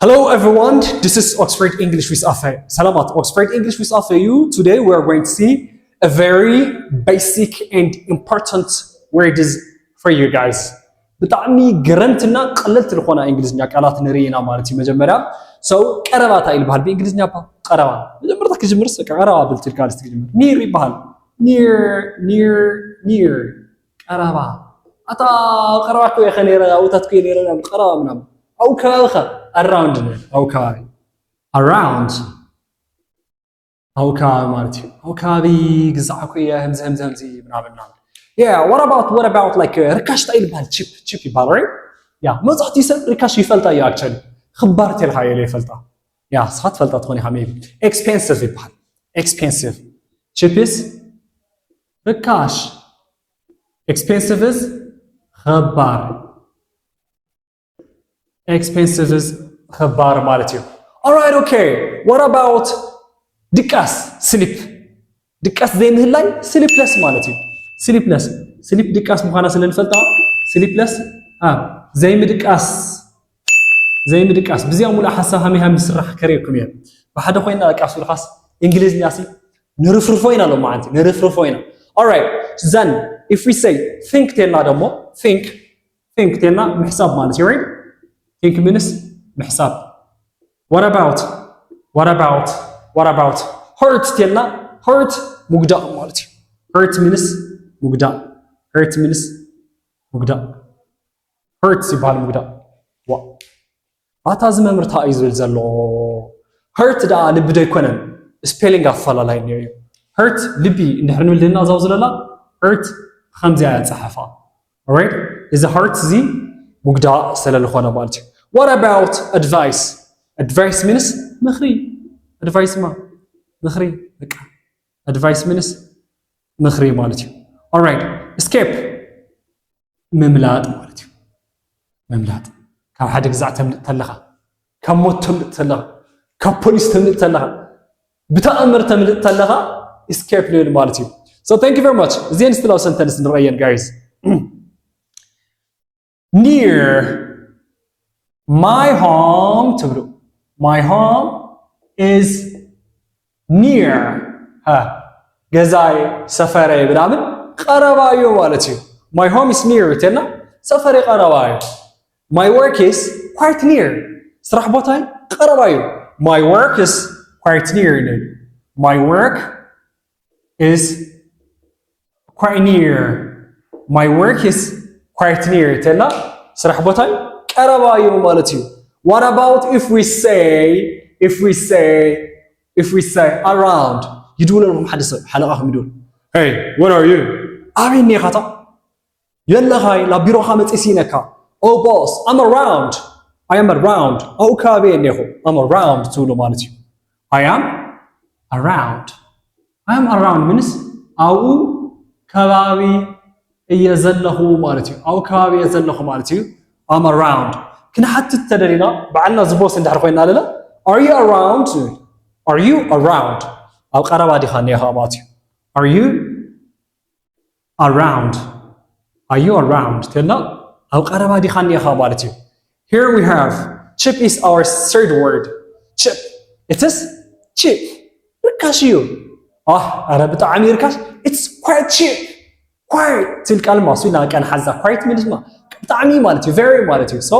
Hello everyone, this is Oxford English with Afe. Salamat, Oxford English with Afe. Today we are going to see a very basic and important words for you guys. بጣዕሚ ግረምትና ቀለልቲ ዝኾና እንግሊዝኛ ቃላት ንሪኢና ማለት እዩ መጀመርያ ሰው ቀረባታ ይልባል በእንግሊዝኛ ቀረባ መጀመርታ ክጅምርስ ቀረባ ብልትል ቃል ስትጅምር ኒር ይባል ኒር ቀረባ አታ ቀረባ ኮ የኸኔራ አውታት ኮ የኔራ ቀረባ ምናምን أو كذا around أو كذا around أو كذا مالتي أو كذا جزعك ويا همزي بنعمل yeah what about like ركاش تايل بهال chip يبالري yeah ما صح تيسر ركاش يفلتا يا actually خبرت الحياة اللي يفلتا yeah صحت فلتا تخوني حميد expensive يبهال expensive chip is ركاش expensive is خبار expensive is خبار مالتي. Alright, okay. What about دكاس sleep? دكاس زي مهلاي sleepless مالتي. sleep دكاس مخانا سلن فلتا sleepless زي مدكاس بزي أمولا حاسة هم سرح كريكم يعني. بحد خوينا دكاس الخاص إنجليزي ناسي نرفرفوينا لو ما عندي نرفرفوينا. Alright, then if we say think تلنا دمو think تلنا محساب مالتي right? think means محساب. What about hurt تلنا hurt مقدع مالتي hurt means مقدع hurt يبال مقدع أتازم مرتا يزول زلو hurt دا لبدا يكونن spelling أفلا لاين يو hurt لبي نحن لنا زوزلنا hurt خمسة آيات صحفة alright إذا hurt زي مقدع سلال خوانا مالتي. What about advice means مخري advice ما مخري advice means مخري مالتي. alright escape مملات مالتي مملات كم حد جزعت تملتلها كم موت تملتلها كم بوليس تملتلها بتأمر تملتلها escape ليل مالتي. So thank you very much. زين استلو sentence نرأيين guys. near my home تبرو my home is near جزاي سفري بنعمل قربايو مالتي my home is near تنا سفري قربايو my work is quite near صراح بوتاي قربايو my work is quite near my work is quite near my work is quite near تنا صراح بوتاي قربايو مالتي. What about if we say around يدول لهم حدث حلقة يدول hey where are you أبيني خطأ يلا هاي لا بيرو خامس إسينكا oh boss I'm around أو كابيني هو I'm around تقولوا مالتي I am around means أو كابي يزله مالتي أو كابي يزله مالتي I'm around. كنا حتى التدرينا بعنا زبوس عند حرفين لا Are you around أو قرابة دي خانيها ماتي Are you around تلنا أو قرابة دي خانيها مالتي. Here we have chip is our third word. Chip it is cheap ركاشيو أنا بتعمي ركاش it's quite cheap quite تلك المصيلة كان حزة quite من اسمه بتعمي مالتي very مالتي so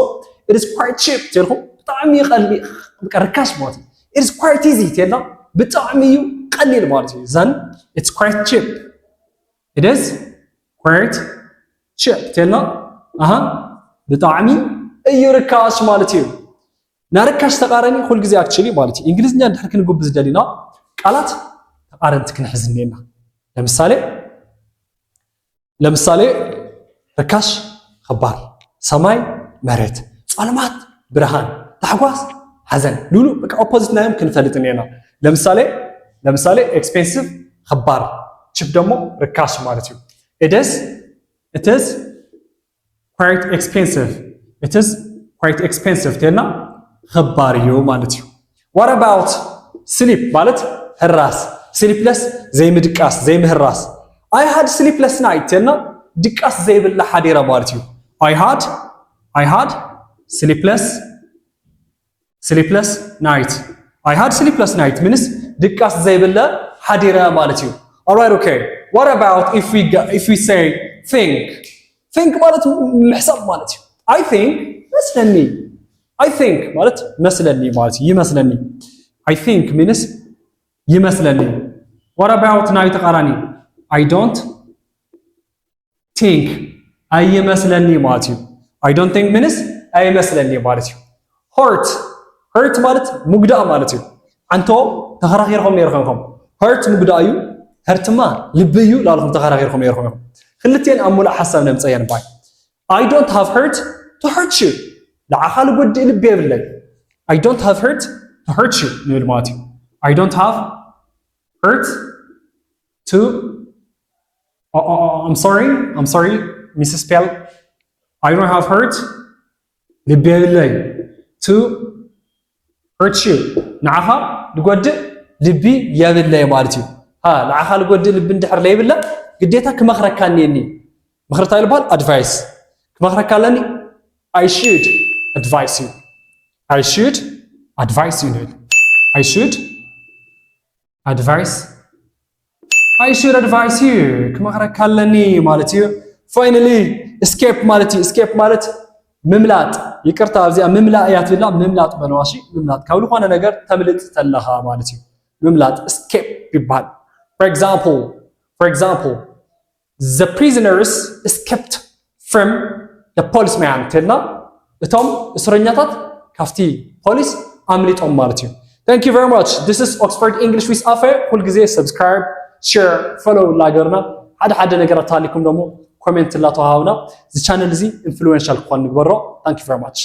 it is quite cheap تلخو بتعمي قليل ركاش مالتي it is quite easy تلنا بتعمي قليل مالتي then it's quite cheap it is quite cheap تلنا بتعمي أي ركاش مالتي نركاش تقارني كل جزء actually مالتي إنجليزنا نحكي نقول بزدلنا قالت تقارن تكن حزنينا لمثالي ركاش خبار سماي مرت علامات برهان تحواس حزن لولو بقى opposite نايم كنفلطنينا لمثالي expensive خبار شوف دمو ركاش مالتي it is quite expensive تينا خباريو مالتي. What about sleep مالت الراس sleepless زي مدقاس زي مهراس I had sleepless night تينا دقاس زي بالله حديرة مالتي I had sleepless sleepless night. I had sleepless night means ድቃስ ዘይብለ ሓዲረ ማለት እዩ። Alright, okay. What about if we say think ማለት ምሕሳብ ማለት እዩ። I think መስለኒ ማለት መስለኒ ማለት ይመስለኒ I think means ይመስለኒ What about ናይ ተቃራኒ I don't think አይመስለኒ ማለት እዩ I don't think means አይመስለኒ ማለት እዩ hurt ማለት ሙግዳእ ማለት እዩ አንቶ ተኸራኺርኩም ነይርኩም hurt ሙግዳእ እዩ hurtማ ልብ እዩ ላልኩም ተኸራኺርኩም ነይርኩም ክልቴን ኣብ ሙሉእ ሓሳብ ነምፀየን ባይ I don't have hurt to hurt you ለዓኻል ጎዲእ ልብ የብለይ I don't have hurt to hurt you ንብል ማለት እዩ I don't have hurt to I'm sorry Mrs. Pell I don't have hurt ልብ የብለይ to hurt you ንዓኻ ልጎድእ ልቢ የብለይ ማለት እዩ ለዓኻ ልጎድእ ልቢ እንድሕር ለይብለ ግዴታ ክመኽረካ እኒአኒ ምኽርታ ይልበሃል advice ክመኽረካ ኣለኒ I should advise you ንብል I should advise you ክመኽረካ ኣለኒ ማለት እዩ finally escape ማለት ምምላጥ ይቅርታ ኣብዚኣ ምምላእ እያ ትብላ ምምላጥ በነዋሺ ምምላጥ ካብ ዝኾነ ነገር ተምልጥ ተለኻ ማለት እዩ ምምላጥ escape ይባሃል for example the prisoners escaped from the policeman ተልና እቶም እስረኛታት ካፍቲ ፖሊስ ኣምሊጦም ማለት እዩ Thank you very much. This is Oxford English with Afe. ሁል ጊዜ subscribe, share, follow ላገርና ሓደ ነገራት ታሊኩም ደግሞ ኮሜንት ላተዋሃውና እዚ ቻነል እዚ ኢንፍሉዌንሻል ክኾን ንግበሮ Thank you very much.